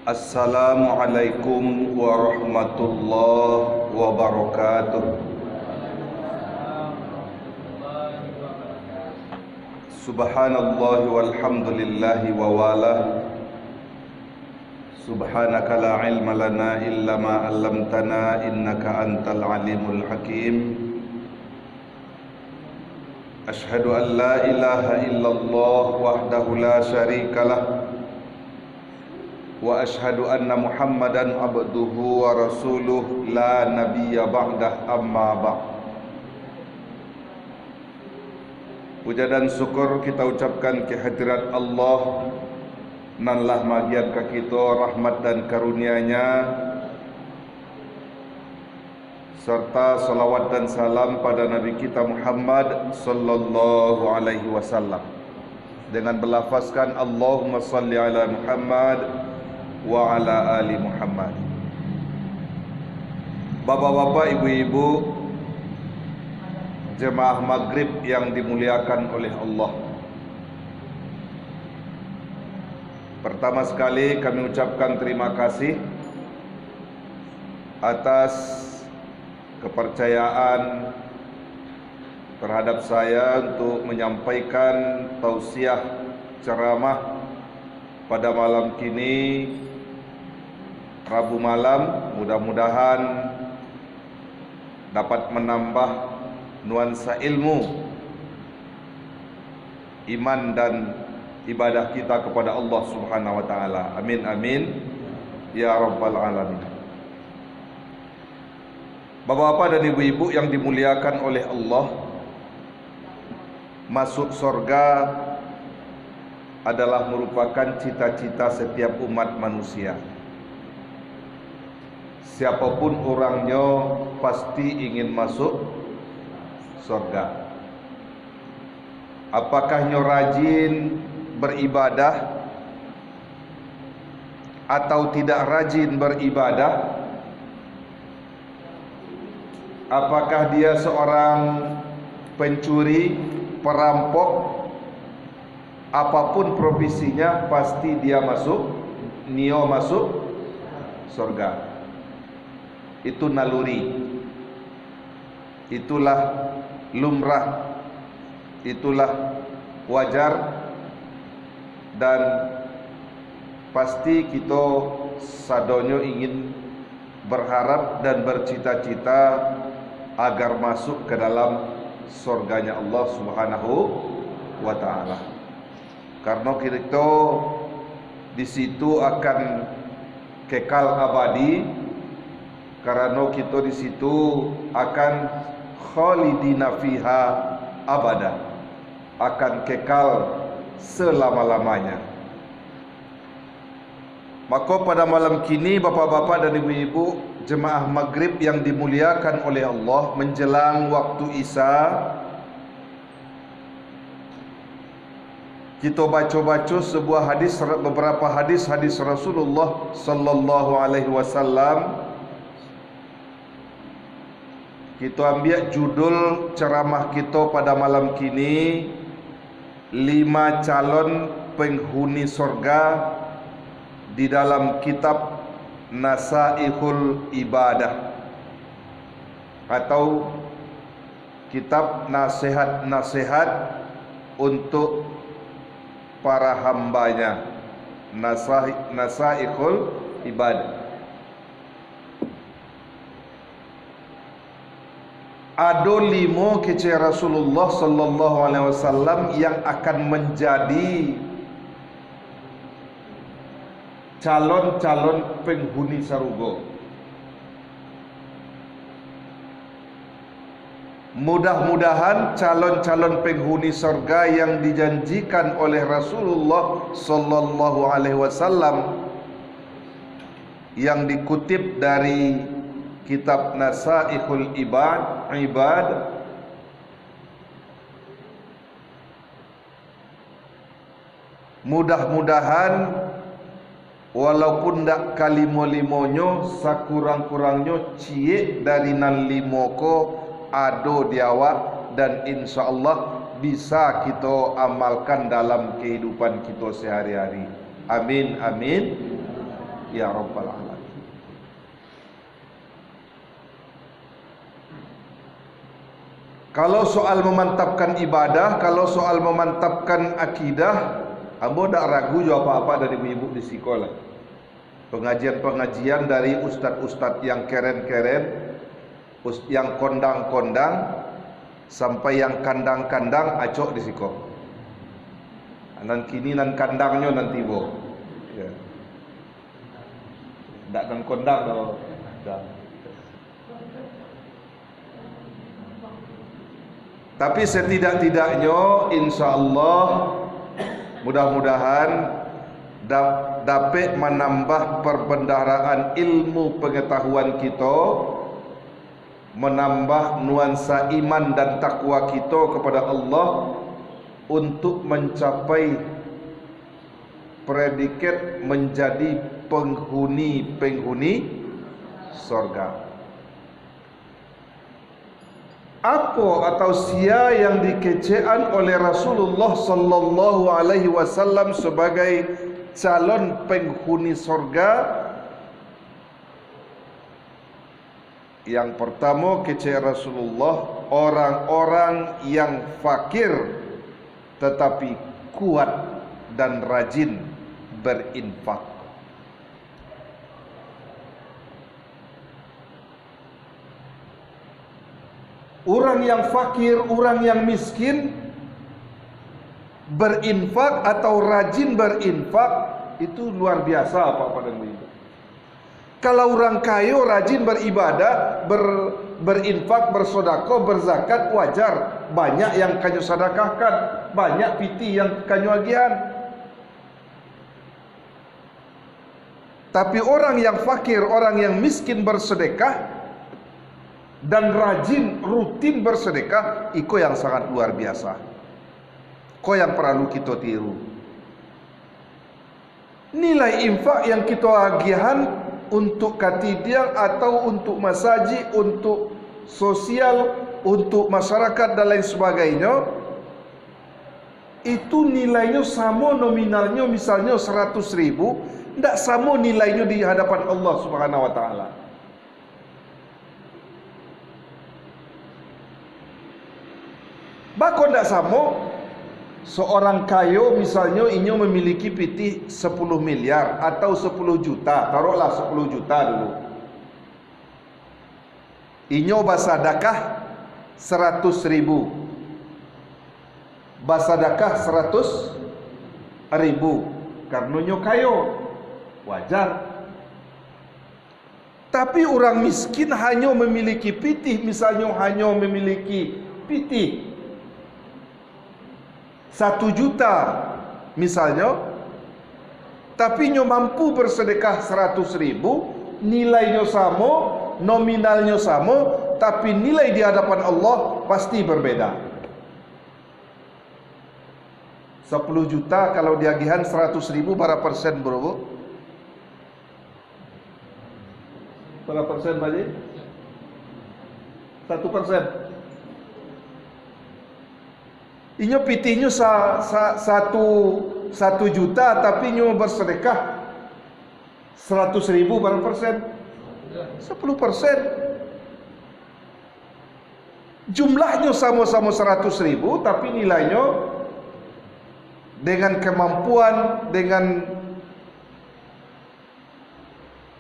Assalamualaikum warahmatullahi wabarakatuh. Subhanallah walhamdulillahi wa wala. Subhanaka la ilma lana illa ma 'allamtana innaka antal alimul hakim. Ashhadu an la ilaha illallah wahdahu la syarikalah wa ashhadu anna Muhammadan abduhu wa rasuluh la nabiyya ba'dah amma ba'd. Puja dan syukur kita ucapkan ke hadirat Allah, nanlah magian ka kita rahmat dan karunia-Nya, serta salawat dan salam pada Nabi kita Muhammad sallallahu alaihi wasallam, dengan berlafazkan Allahumma salli ala Muhammad wa ala ali Muhammad. Bapak-bapak, ibu-ibu, jemaah maghrib yang dimuliakan oleh Allah, pertama sekali kami ucapkan terima kasih atas kepercayaan terhadap saya untuk menyampaikan tausiah ceramah pada malam kini, Rabu malam. Mudah-mudahan dapat menambah nuansa ilmu, iman dan ibadah kita kepada Allah Subhanahu wa taala. Amin amin ya rabbal alamin. Bapak-bapak dan ibu-ibu yang dimuliakan oleh Allah, masuk surga adalah merupakan cita-cita setiap umat manusia. Siapapun orangnya pasti ingin masuk surga. Apakah nyo rajin beribadah atau tidak rajin beribadah? Apakah dia seorang pencuri, perampok, apapun profesinya, pasti dia masuk surga. Itu naluri, itulah lumrah, itulah wajar, dan pasti kita sadonyo ingin berharap dan bercita-cita agar masuk ke dalam surganya Allah Subhanahu wa taala. Karena kita di situ akan kekal abadi, karena kita di situ akan khalidina fiha abada, akan kekal selama-lamanya. Maka pada malam kini, bapak-bapak dan ibu-ibu, jemaah maghrib yang dimuliakan oleh Allah, menjelang waktu Isya, kita baca-baca sebuah hadis, beberapa hadis Rasulullah sallallahu alaihi wasallam. Kita ambil judul ceramah kita pada malam kini, 5 calon penghuni surga di dalam kitab Nasaihul Ibadah, atau kitab nasihat-nasihat untuk para hambanya. Nasaihul Ibadah. Ada 5 kece Rasulullah sallallahu alaihi wasallam yang akan menjadi calon-calon penghuni surga. Mudah-mudahan calon-calon penghuni surga yang dijanjikan oleh Rasulullah sallallahu alaihi wasallam, yang dikutip dari kitab Nasaihul Ibad, mudah-mudahan walaupun ndak kalimo-limonyo, sakurang-kurangnya cie dari nan 5 ko ado di awak, dan insyaallah bisa kita amalkan dalam kehidupan kita sehari-hari. Amin, amin ya rabbal alamin. Kalau soal memantapkan ibadah, kalau soal memantapkan akidah, ambo tak ragu jawab apa-apa dari ibu-ibu di sekolah. Pengajian-pengajian dari ustadz-ustadz yang keren-keren, yang kondang-kondang, sampai yang kandang-kandang acok di siko. Nan kini nan kandangnya nanti bo. Ya. Tak nan kondang lo. Tapi setidak-tidaknya insya-Allah mudah-mudahan dapat menambah perbendaharaan ilmu pengetahuan kita, menambah nuansa iman dan takwa kita kepada Allah untuk mencapai predikat menjadi penghuni surga. Apa atau sia yang dikecean oleh Rasulullah sallallahu alaihi wasallam sebagai calon penghuni surga? Yang pertama, kecean Rasulullah orang-orang yang fakir tetapi kuat dan rajin berinfak. Orang yang fakir, orang yang miskin berinfak atau rajin berinfak itu luar biasa apa-apa dan begitu. Kalau orang kaya rajin beribadah, berinfak, bersedekah, berzakat wajar. Banyak yang kanyu sedekahkan, banyak piti yang kanyu agihan. Tapi orang yang fakir, orang yang miskin bersedekah dan rajin rutin bersedekah, itu yang sangat luar biasa. Kau yang perlu kita tiru. Nilai infak yang kita agihan untuk katidian atau untuk masjid, untuk sosial, untuk masyarakat dan lain sebagainya, itu nilainya sama nominalnya misalnya 100.000, tidak sama nilainya di hadapan Allah Subhanahu wa taala. Bahkan tidak sama seorang kaya misalnya inyo memiliki piti 10 miliar atau 10 juta, taruhlah 10 juta dulu. Inyo basadakah 100.000, basadakah 100.000 karena inyo kaya, wajar. Tapi orang miskin hanya memiliki piti, misalnya hanya memiliki piti 1 juta misalnya, tapi nyo mampu bersedekah 100.000, nilainya sama, nominalnya sama, tapi nilai di hadapan Allah pasti berbeda. 10 juta kalau diagihan 100.000 berapa persen bro? Berapa persen Pak Haji? 1%. Inyo pitinya 1 juta tapi inyo bersedekah 100.000 berapa persen? 10%. Jumlahnya sama-sama 100.000 tapi nilainya dengan kemampuan, dengan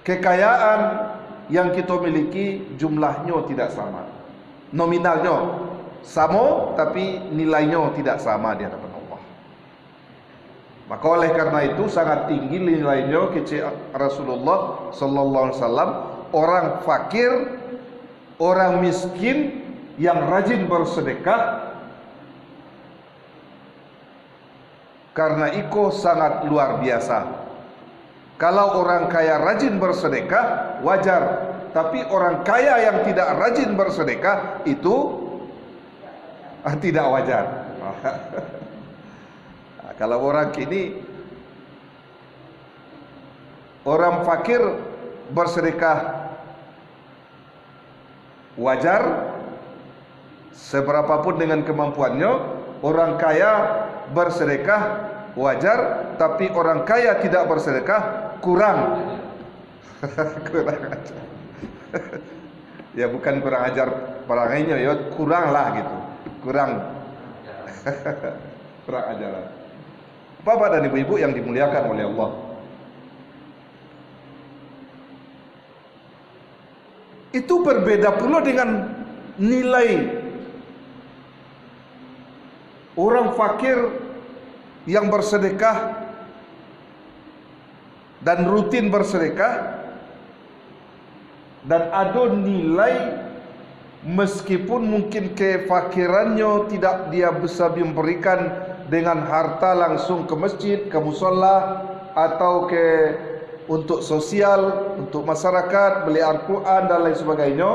kekayaan yang kita miliki jumlahnya tidak sama. Nominalnya sama tapi nilainya tidak sama di hadapan Allah. Maka oleh karena itu sangat tinggi nilainya kece Rasulullah sallallahu alaihi wasallam, orang fakir, orang miskin yang rajin bersedekah, karena itu sangat luar biasa. Kalau orang kaya rajin bersedekah wajar, tapi orang kaya yang tidak rajin bersedekah itu tidak wajar. Kalau orang kini, orang fakir bersedekah wajar seberapapun dengan kemampuannya, orang kaya bersedekah wajar, tapi orang kaya tidak bersedekah kurang. Kurang ajar. Ya bukan kurang ajar perangannya, ya kurang lah gitu, kurang. Kurang ajaran. Bapak dan ibu-ibu yang dimuliakan oleh Allah, itu berbeda pula dengan nilai orang fakir yang bersedekah dan rutin bersedekah, dan ada nilai meskipun mungkin kefakirannya tidak dia bisa memberikan dengan harta langsung ke masjid, ke musola, atau ke untuk sosial, untuk masyarakat, beli Al-Quran dan lain sebagainya.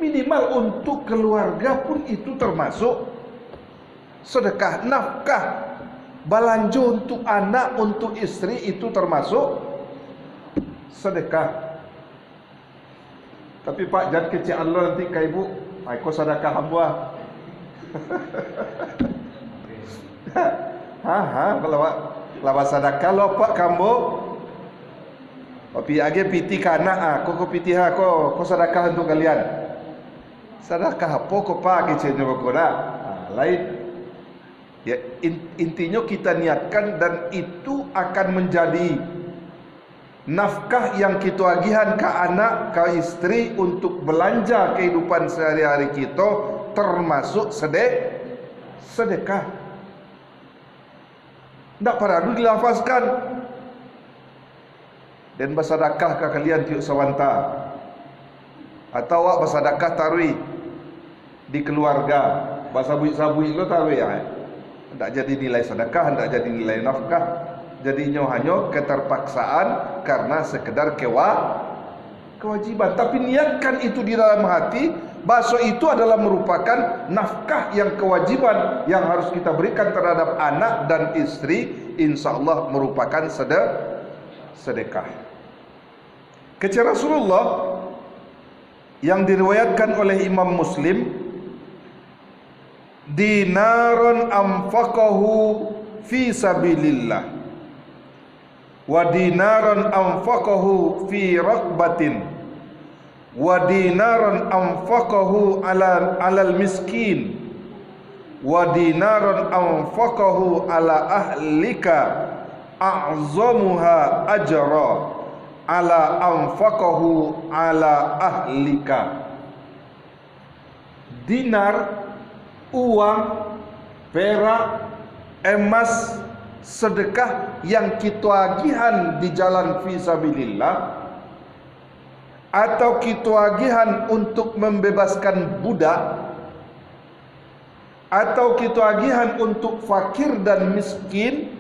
Minimal untuk keluarga pun itu termasuk sedekah. Nafkah, belanja untuk anak, untuk istri, itu termasuk sedekah. Tapi Pak, jangan kecil Allah nanti ke ibu, aku sedekah hamba. Kalau lawan sedekah lo Pak kamu, tapi age piti kana, aku piti aku sedekah untuk kalian. Sedekah apa kau Pak kecilnya berkona? Lain. Ya, intinya kita niatkan, dan itu akan menjadi nafkah yang kita agihan ke anak, ke istri untuk belanja kehidupan sehari-hari kita, termasuk sedekah. Tidak perlu dilafazkan. Dan bersedekah ke kalian tiuk sawanta, atau awak bersedekah tarwi di keluarga, basabui-sabui lo tarwi ya. Tidak jadi nilai sedekah, tidak jadi nilai nafkah. Jadinya hanya keterpaksaan karena sekedar kewajiban. Tapi niatkan itu di dalam hati, bahwa itu adalah merupakan nafkah yang kewajiban yang harus kita berikan terhadap anak dan istri. Insya Allah merupakan sedekah. Kecil Rasulullah yang diriwayatkan oleh Imam Muslim, dinaron anfaqahu fi sabilillah wa dinaron anfaqahu fi raqbatin wa dinaron anfaqahu alal miskin wa dinaron anfaqahu ala ahlika a'zamuha ajra ala anfaqahu ala ahlika. Dinar, uang, perak, emas, sedekah yang kita agihan di jalan fisabilillah, atau kita agihan untuk membebaskan budak, atau kita agihan untuk fakir dan miskin,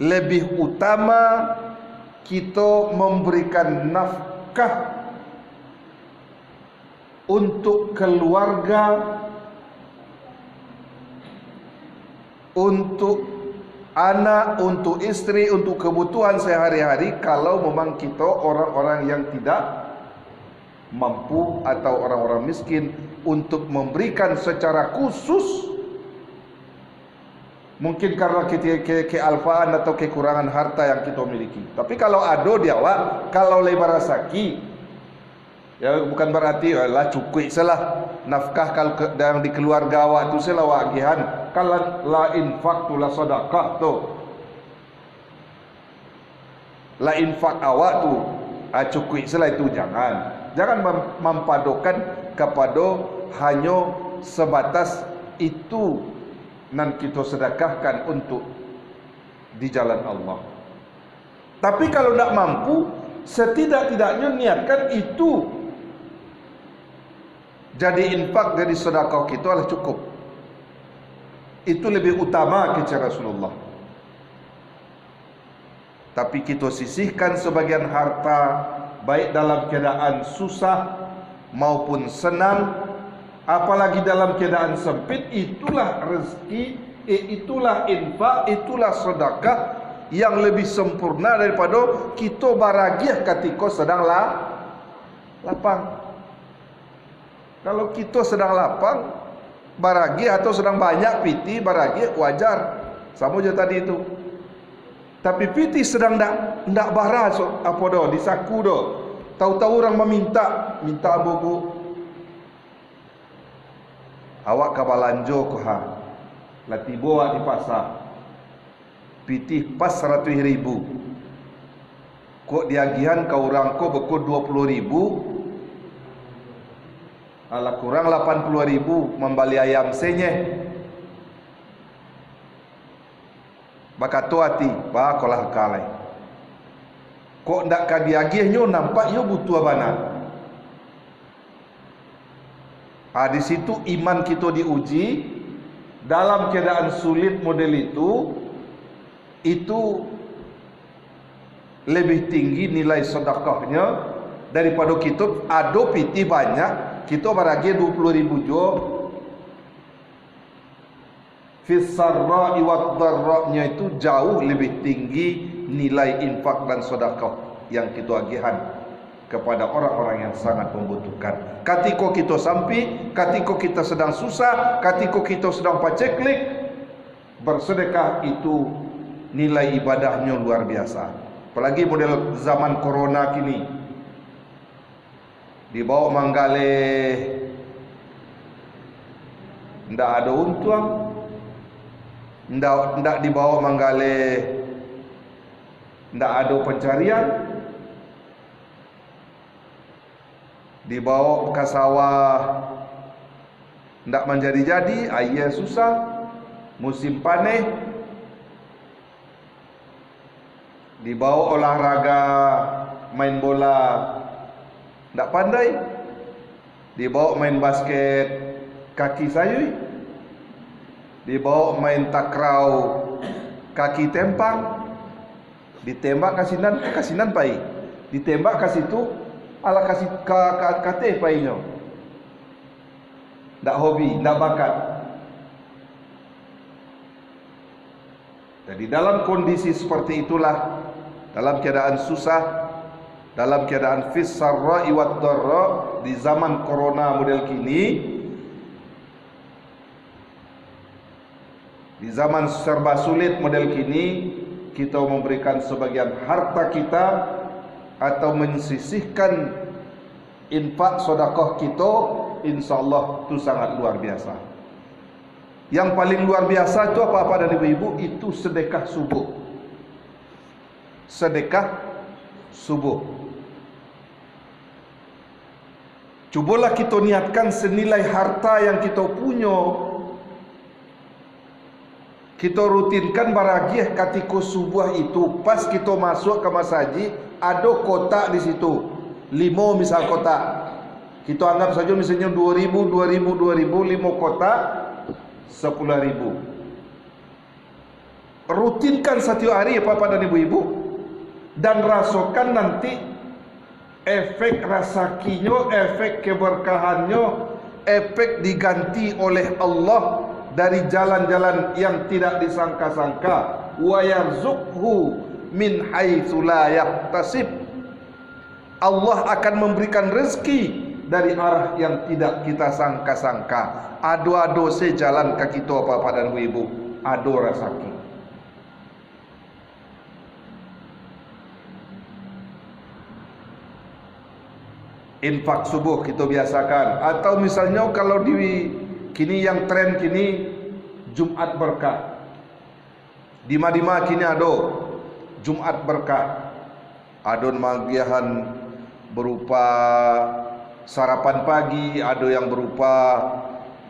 lebih utama kita memberikan nafkah untuk keluarga, untuk anak, untuk istri, untuk kebutuhan sehari-hari, kalau memang kita orang-orang yang tidak mampu atau orang-orang miskin, untuk memberikan secara khusus, mungkin karena kealfaan atau kekurangan harta yang kita miliki. Tapi kalau ada dia awak, kalau lebar rasaki, ya bukan berarti lah cukup salah nafkah kalau yang di keluarga awak tu salah wagihan. Kalau la infak tu la sedekah tu, la infak awak tu cukup salah, itu jangan mempadokan kepada hanya sebatas itu nan kita sedekahkan untuk di jalan Allah. Tapi kalau tidak mampu, setidak-tidaknya niatkan itu jadi infak, jadi sedekah kita adalah cukup. Itu lebih utama kecil Rasulullah. Tapi kita sisihkan sebagian harta, baik dalam keadaan susah maupun senang, apalagi dalam keadaan sempit. Itulah rezeki, itulah infak, itulah sedekah yang lebih sempurna daripada kita baragiah ketika sedang lapang. Kalau kita sedang lapang baragi atau sedang banyak piti baragi wajar. Sama je tadi itu. Tapi piti sedang ndak bara apa dah di saku dah. Tahu-tahu orang minta buku. Awak kabalanjo ko ha. Latibo di pasar. Piti pas 100.000. Kok diagihan kau orang ko beko 20.000. Ala kurang 80.000 membali ayam senyeh. Baka tu hati, ba kolah kalai. Kok ndak ka diagihnya nampak yo butuh abana. Di situ iman kita diuji dalam keadaan sulit model itu lebih tinggi nilai sedekahnya daripada kita ado piti banyak kita baragi 20.000 jo. Fisarra'i wad dharra'nya itu jauh lebih tinggi nilai infak dan sedekah yang kita agihan kepada orang-orang yang sangat membutuhkan. Ketika kita sampai, ketika kita sedang susah, ketika kita sedang paceklik, bersedekah itu nilai ibadahnya luar biasa. Apalagi model zaman corona kini. Dibawa manggale ndak ada untung, ndak dibawa manggale ndak ada pencarian, dibawa ke sawah ndak menjadi-jadi, air susah, musim panen, dibawa olahraga main bola ndak pandai, dibawa main basket kaki sayui, dibawa main takraw kaki tempang, ditembak kasinan pai, ditembak ke situ ala kasih kate painya, ndak hobi, ndak bakat. Jadi dalam kondisi seperti itulah, dalam keadaan susah, dalam keadaan fis sarra'i wad dharra, di zaman corona model kini, di zaman serba sulit model kini, kita memberikan sebagian harta kita atau menyisihkan infak sedekah kita, insyaallah itu sangat luar biasa. Yang paling luar biasa itu apa-apa dan ibu-ibu, itu sedekah subuh. Sedekah subuh. Cubalah kita niatkan senilai harta yang kita punya, kita rutinkan baragih ketika subuh itu. Pas kita masuk ke masjid, ada kotak di situ, 5 misal kotak. Kita anggap saja misalnya 2.000, 5 kotak 10.000. Rutinkan setiap hari Bapak dan Ibu-ibu, dan rasakan nanti efek rasakinya, efek keberkahannya, efek diganti oleh Allah dari jalan-jalan yang tidak disangka-sangka. Wa yarzuqhu min haitsu la yahtasib. Allah akan memberikan rezeki dari arah yang tidak kita sangka-sangka. Ado-ado sejalan ke kita Bapak dan Ibu, ado rasaki. Infak subuh kita biasakan. Atau misalnya kalau di kini yang tren kini Jumat berkah. Dima-dima kini ada Jumat berkah. Ada magiahan berupa sarapan pagi, ada yang berupa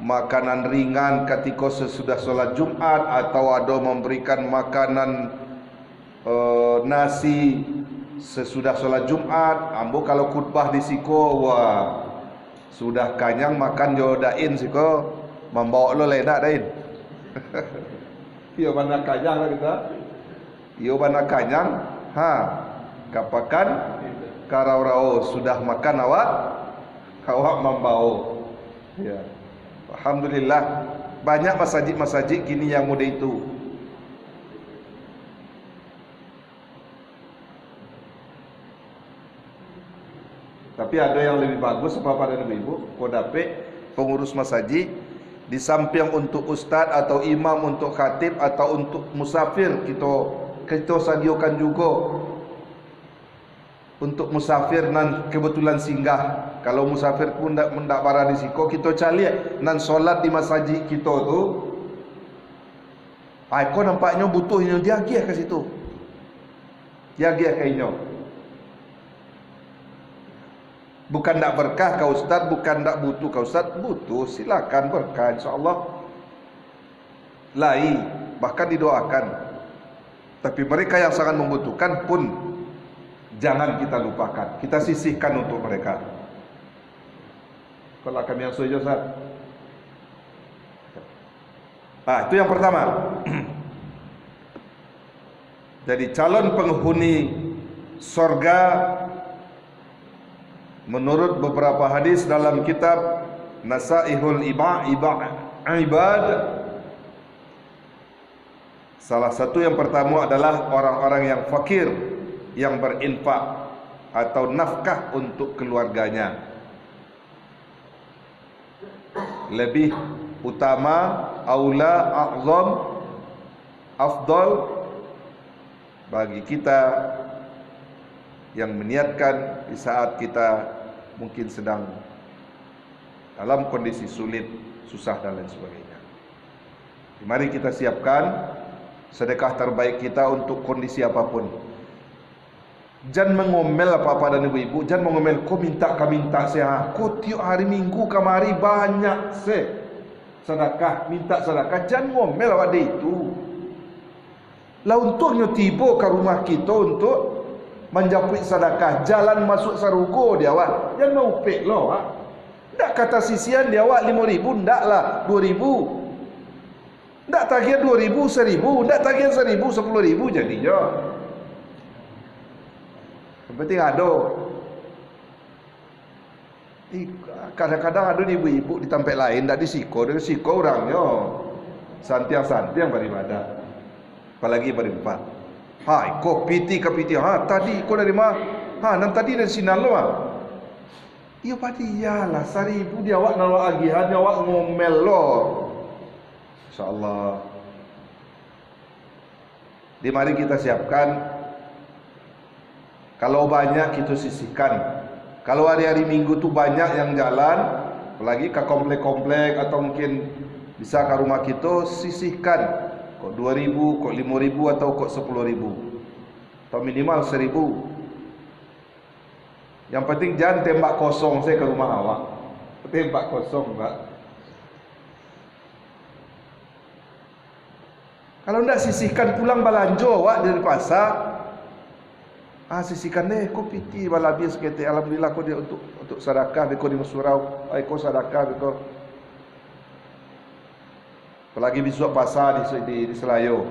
makanan ringan ketika sesudah sholat Jumat, atau ada memberikan makanan nasi sesudah sholat Jumat. Ambo kalau khutbah di siko, wah sudah kanyang makan jodain siko, membawa lo ledak dain. Iyo mana kanyang lah kita, iyo mana kanyang, kapakan karau-rau sudah makan awak membawa. Ya. Alhamdulillah banyak masjid-masjid kini yang muda itu. Tapi Tapi ada yang lebih bagus apa pada ibu-ibu, kau dapat pengurus masjid di samping untuk ustaz atau imam, untuk khatib atau untuk musafir, kita sediakan juga untuk musafir nan kebetulan singgah. Kalau musafir pun ndak bara di siko, kita cari nan solat di masjid kita tu. Kau nampaknya butuhnya dia giah ke situ. Dia giah kayaknya. Bukan tak berkah kau ustaz, bukan tak butuh kau ustaz, butuh, silakan berkah insya-Allah. Lai, bahkan didoakan. Tapi mereka yang sangat membutuhkan pun jangan kita lupakan. Kita sisihkan untuk mereka. Kalau kami yang setuju Ustaz. Itu yang pertama. Jadi calon penghuni surga menurut beberapa hadis dalam kitab Nasaihul Ibad, salah satu yang pertama adalah orang-orang yang fakir, yang berinfak atau nafkah untuk keluarganya. Lebih utama, aula, a'zam, afdal bagi kita yang meniatkan di saat kita mungkin sedang dalam kondisi sulit, susah dan lain sebagainya. Mari kita siapkan sedekah terbaik kita untuk kondisi apapun. Jangan mengomel apa-apa dan ibu-ibu, jangan mengomel kau minta saya, kau tiap hari minggu kamari banyak sedekah, minta sedekah, jangan ngomel awak dia itu. Lah untungnya tiba ke rumah kita untuk menjapui sedekah, jalan masuk sarugo dia awak, jangan mau upik lo awak. Ndak kata sisian dia awak 5.000, ndak lah 2.000. Ndak tagihan 2.000, 1.000, ndak tagihan 1.000, 10.000 jadinya. Yang penting ada. Kadang-kadang ada ibu-ibu di tempat lain ndak disiko, dia siko orangnya santiang-santiang beribadah. Apalagi berempat. Hai, kau piti ke piti. Tadi kau dari mana? Nan tadi dari sini lo Iya padi iyalah 1.000 dia awak nalwa agihan, dia awak ngomel lo. Insyaallah. Di mari kita siapkan. Kalau banyak kita sisihkan. Kalau hari-hari Minggu tu banyak yang jalan, apalagi ke komplek-komplek atau mungkin bisa ke rumah kita, sisihkan. Kok 2.000, kok 5.000 atau kok 10.000. Atau minimal 1.000. Yang penting jangan tembak kosong saya ke rumah awak. Tembak kosong, Pak. Kalau tidak sisihkan pulang balanjo awak dari pasar. Sisihkan deh, kau piti balabis kete. Alhamdulillah kau dia untuk sedekah, kau di Mesurau, kau sedekah kau. Apalagi besok pasar di Selayo.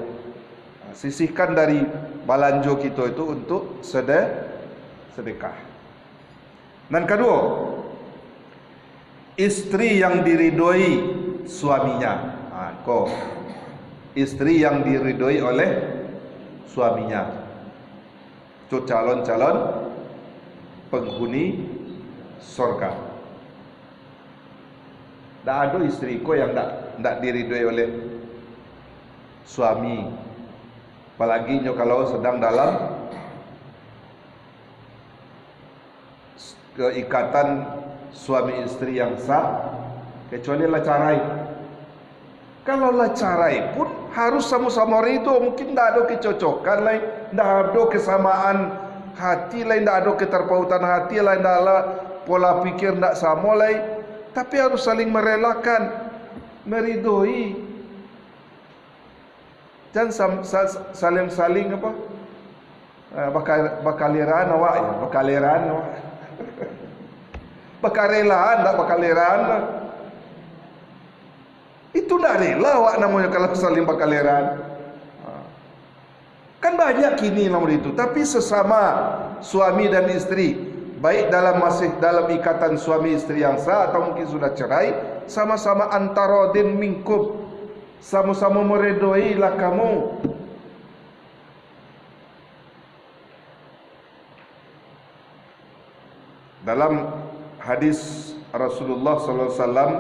Sisihkan dari balanjo kita itu untuk sedekah. Dan kedua, istri yang diridhoi suaminya. Istri yang diridhoi oleh suaminya. Itu calon-calon penghuni surga. Tak ada istri ko yang tak diridhoi oleh suami. Apalagi kalau sedang dalam keikatan suami istri yang sah, kecuali lah cerai. Kalau lah cerai pun harus sama-sama itu, mungkin tidak ada kecocokan lain, tidak ada kesamaan hati lain, tidak ada keterpautan hati lain, tidak ada pola pikir tidak sama lain, tapi harus saling merelakan, meridhoi. Jangan saling apa? Bakaliran awak ya, bakaliran awak. Bakarelaan, tak bakaleran. Itu tak rela awak namanya kalau saling bakaleran. Kan banyak kini namanya itu. Tapi sesama suami dan istri, baik masih dalam ikatan suami istri yang sah atau mungkin sudah cerai, sama-sama antarodin minkum, sama-sama meredoi lah kamu. Dalam hadis Rasulullah sallallahu alaihi wasallam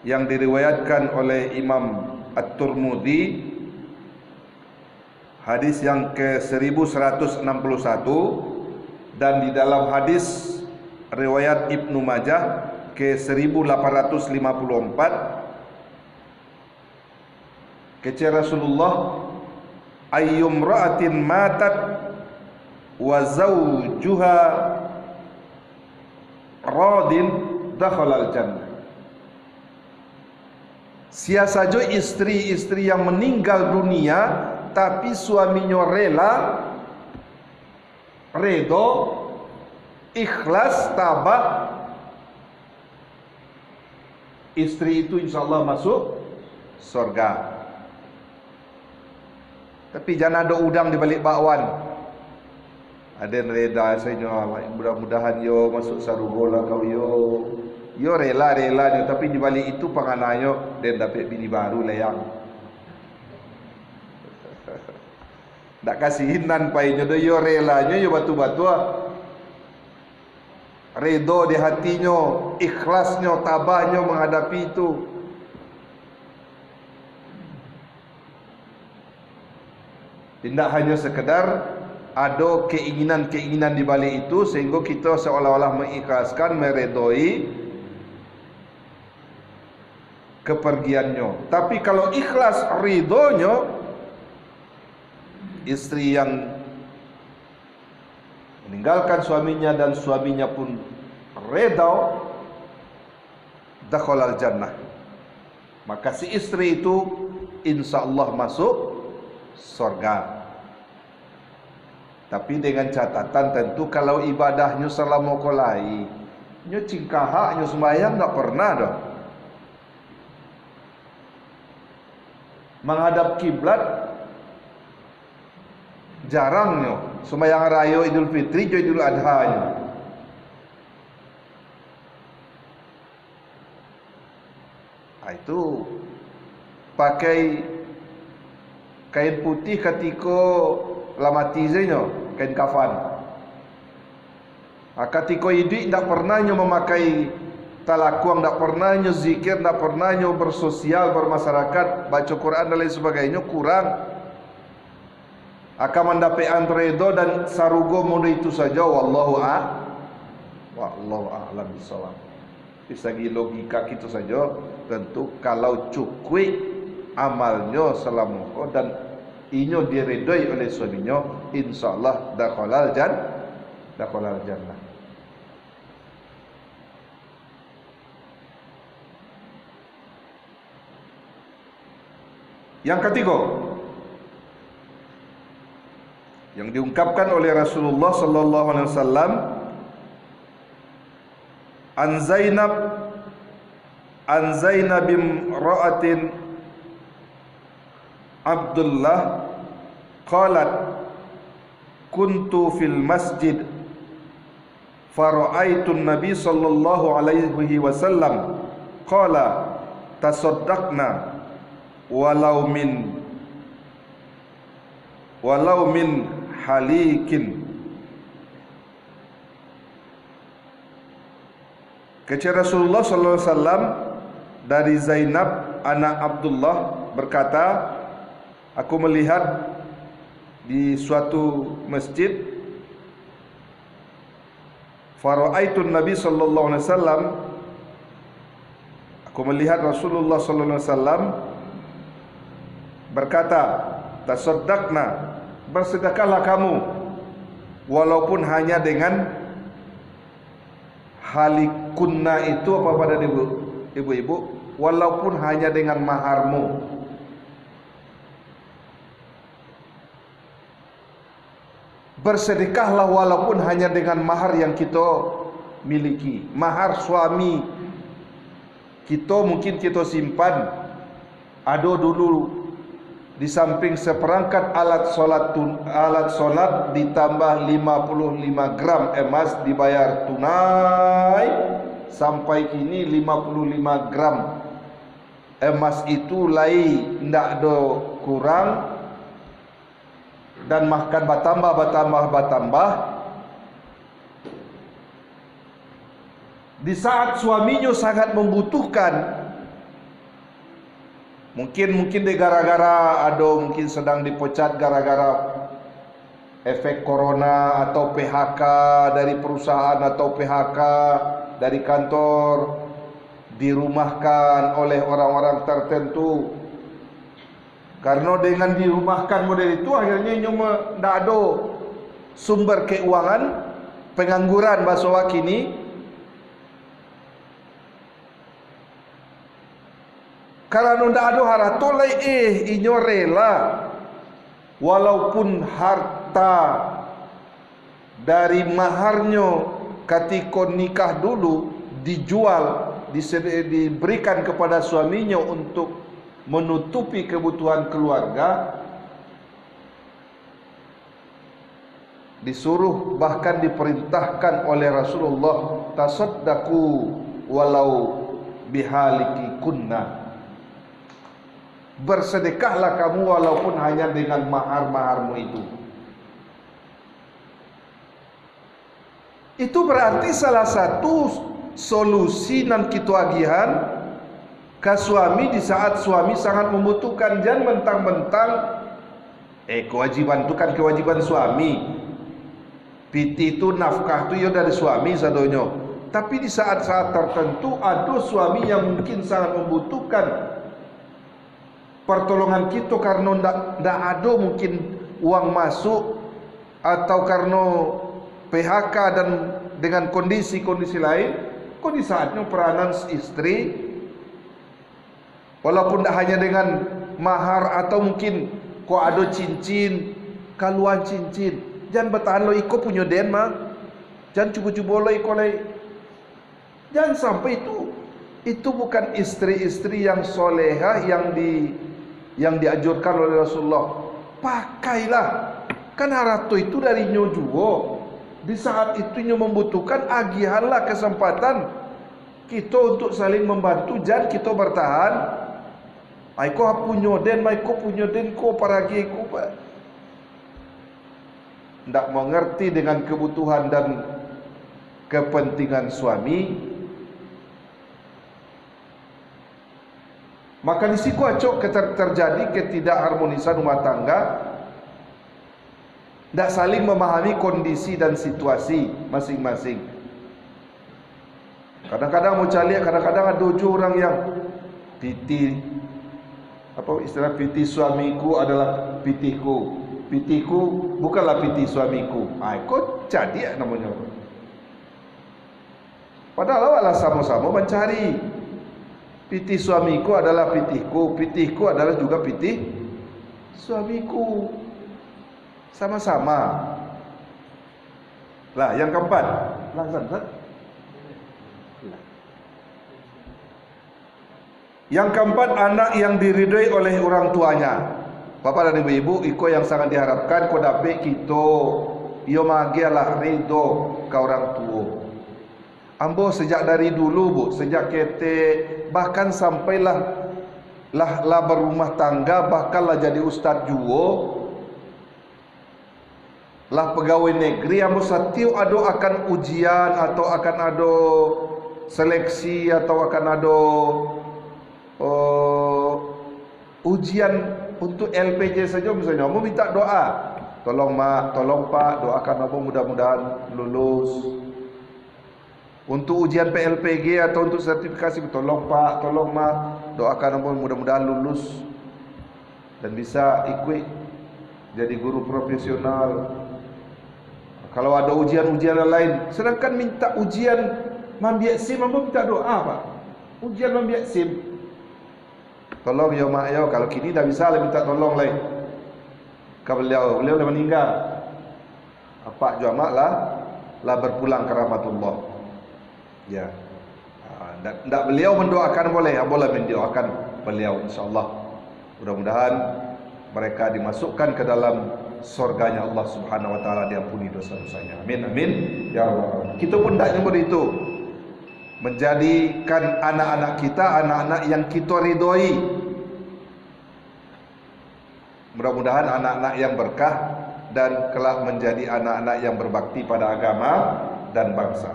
yang diriwayatkan oleh Imam At-Tirmidzi, hadis yang ke-1161, dan di dalam hadis riwayat Ibnu Majah ke-1854, kata Rasulullah, ayyum ra'atin matat wa zawjuha radin dakhalal jannah. Sia saja istri-istri yang meninggal dunia tapi suaminya rela, redha, ikhlas, tabah, istri itu insyaallah masuk surga. Tapi jangan ada udang di balik bakwan. Ada yang reda saya, mudah-mudahan yo masuk sarugo lah kau yo. Yo rela-rela ni, tapi di balik itu pangananyo dan dapat bini baru layang. Tak kasihinan painyo do yo relanya yo batu-batu. Redha di hatinya, ikhlasnya, tabahnya menghadapi itu. Tidak hanya sekedar ada keinginan-keinginan di balik itu sehingga kita seolah-olah mengikhlaskan, meredoi kepergiannya. Tapi kalau ikhlas ridhonya, istri yang meninggalkan suaminya dan suaminya pun redha, dakhalal jannah, maka si istri itu insyaallah masuk surga. Tapi dengan catatan tentu kalau ibadahnya selama kolai, nyo cingkahak nyo sembahyang tak pernah dah. Menghadap kiblat jarangnya, sembahyang raya Idul Fitri jo Idul Adha nya. Itu pakai kain putih ketika lamati saja, kain kafan. Ketika hidup tak pernah memakai talakuang, tak pernah zikir, tak pernah bersosial, bermasyarakat, baca Quran dan lain sebagainya, kurang. Akan mendapat antredo dan sarugo muda itu saja. Wallahu a'lam bishawab. Dari segi logika kita saja, tentu kalau cukup amalnya selama dan inyo diredai oleh suaminya, insyaallah dakhalal jannah. Yang ketiga yang diungkapkan oleh Rasulullah sallallahu alaihi wasallam, an Zainab imra'atin Abdullah qalat kuntu fil masjid fara'aitu an-nabi sallallahu alaihi wasallam qala tasaddaqna walau min halikin. Kata Rasulullah sallallahu alaihi wasallam dari Zainab anak Abdullah berkata, aku melihat di suatu masjid, fara'aitun Nabi sallallahu alaihi wasallam, aku melihat Rasulullah sallallahu alaihi wasallam berkata, tasaddaqna, bersedekahlah kamu walaupun hanya dengan halikunna. Itu apa pada ibu-ibu? Walaupun hanya dengan maharmu. Bersedekahlah walaupun hanya dengan mahar yang kita miliki. Mahar suami kita mungkin kita simpan, ada dulu di samping seperangkat alat solat ditambah 55 gram emas dibayar tunai, sampai kini 55 gram emas itu lai ndak ada kurang, dan makan bertambah. Di saat suaminya sangat membutuhkan, mungkin dia gara-gara mungkin sedang dipecat gara-gara efek corona, atau PHK dari perusahaan, atau PHK dari kantor, dirumahkan oleh orang-orang tertentu. Karena dengan dirumahkan model itu, akhirnya cuma tidak ada sumber keuangan, pengangguran bahasa kini. Karena tidak ada harato inyo rela walaupun harta dari maharnya ketika nikah dulu dijual, diberikan kepada suaminya untuk menutupi kebutuhan keluarga, disuruh bahkan diperintahkan oleh Rasulullah, tasaddaqu walau bihaliki kunna, bersedekahlah kamu walaupun hanya dengan mahar-maharmu itu. Itu berarti salah satu solusi nan kita agihan ke suami di saat suami sangat membutuhkan. Jangan mentang-mentang kewajiban itu kan kewajiban suami. Piti itu nafkah itu ya dari suami sadonyo. Tapi di saat-saat tertentu ada suami yang mungkin sangat membutuhkan pertolongan kita karena ndak ada mungkin uang masuk, atau karena PHK dan dengan kondisi-kondisi lain. Kok di saatnya peranan istri, walaupun tidak hanya dengan mahar, atau mungkin kok ada cincin, kaluan cincin, jangan bertahan lo iko punya den mah, jangan cuba-cuba lo iko lagi. Jangan sampai itu bukan istri-istri yang soleha yang dianjurkan oleh Rasulullah. Pakailah, kan harato itu dari nyo juga. Di saat itu nyo membutuhkan, agihanlah kesempatan kita untuk saling membantu. Jangan kita bertahan Aiko punya den, maiko punya den ko paragi ko pa. Tidak mengerti dengan kebutuhan dan kepentingan suami, maka di situ acok terjadi ketidakharmonisan rumah tangga. Tidak saling memahami kondisi dan situasi masing-masing. Kadang-kadang mau cari, kadang-kadang ada orang yang piti, apa istilah piti suamiku adalah pitiku, pitiku bukanlah piti suamiku. Kok jadi namanya? Padahal awaklah sama-sama mencari. Piti suamiku adalah pitiku, pitiku adalah juga piti suamiku. Sama-sama. Lah, yang keempat, langsung. Yang keempat, anak yang diridhoi oleh orang tuanya. Bapak dan ibu-ibu, iko yang sangat diharapkan ko dapat kita yo magialah ridho ke orang tua. Ambo sejak dari dulu bu, sejak kete, bahkan sampailah lah berumah tangga, bahkan lah jadi ustaz juo, lah pegawai negeri, ambo satiu ado akan ujian, atau akan ado seleksi, atau akan ado ujian untuk LPJ saja misalnya. Ambo minta doa, tolong mak, tolong pak, doakan ambo mudah-mudahan lulus. Untuk ujian PLPG atau untuk sertifikasi, tolong pak, tolong mak, doakan ambo mudah-mudahan lulus dan bisa ikut jadi guru profesional. Kalau ada ujian-ujian lain, sedangkan minta ujian mambiak SIM, ambo minta doa pak, ujian mambiak SIM. Tolong ya mak ya, kalau kini dah bisa lah minta tolong lain. Kalau beliau dah meninggal, apa jua mak lah berpulang ke rahmatullah. Ya, tidak beliau mendoakan boleh mendoakan beliau, insyaallah. Mudah-mudahan mereka dimasukkan ke dalam surganya Allah Subhanahu Wa Taala, diampuni dosa-dosanya. Amin amin ya Allah. Kita pun tidak nyebut itu. Menjadikan anak-anak kita anak-anak yang kita ridhoi. Mudah-mudahan anak-anak yang berkah dan kelak menjadi anak-anak yang berbakti pada agama dan bangsa.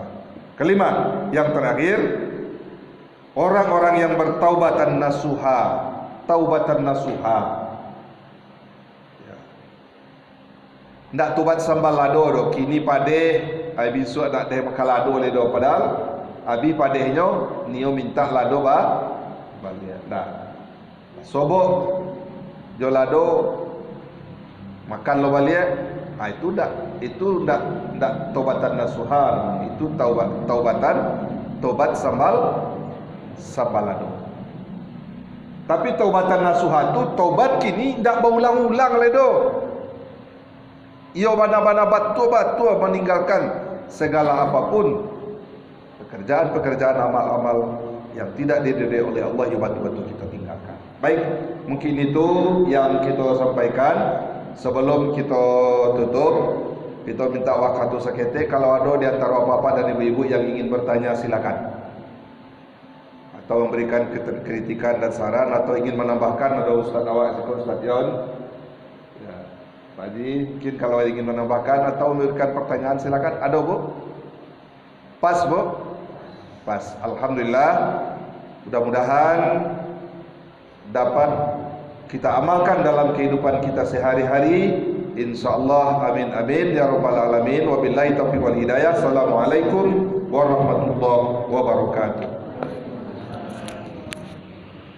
Kelima, yang terakhir, orang-orang yang bertaubatan nasuha, taubatan nasuha. Ndak tobat sambal lado do, kini pade ai bisu nak teh makan lado le do, padahal abi padehnya nio minta lado balik. Nah, sobok jo lado makan lo balik. Ah itu ndak taubatan nasuhan, itu taubat sambal lado. Tapi taubatan nasuhan tu taubat kini ndak berulang-ulang le do. Ia bana-bana batu meninggalkan segala apapun pekerjaan-pekerjaan amal-amal yang tidak diridai oleh Allah, yang batu-batu kita tinggalkan. Baik, mungkin itu yang kita sampaikan. Sebelum kita tutup, kita minta waktu sekete. Kalau ada di antara bapak dan ibu-ibu yang ingin bertanya, silakan. Atau memberikan kritikan dan saran, atau ingin menambahkan, ada Ustaz awak, Ustaz Yon. Pak Haji, mungkin kalau ingin menambahkan atau memberikan pertanyaan, silakan. Ada Bu? Pas Bu? Pas. Alhamdulillah. Mudah-mudahan dapat kita amalkan dalam kehidupan kita sehari-hari. InsyaAllah. Amin amin ya rabbal alamin. Wabillahi taufiq wal hidayah. Assalamualaikum warahmatullahi wabarakatuh.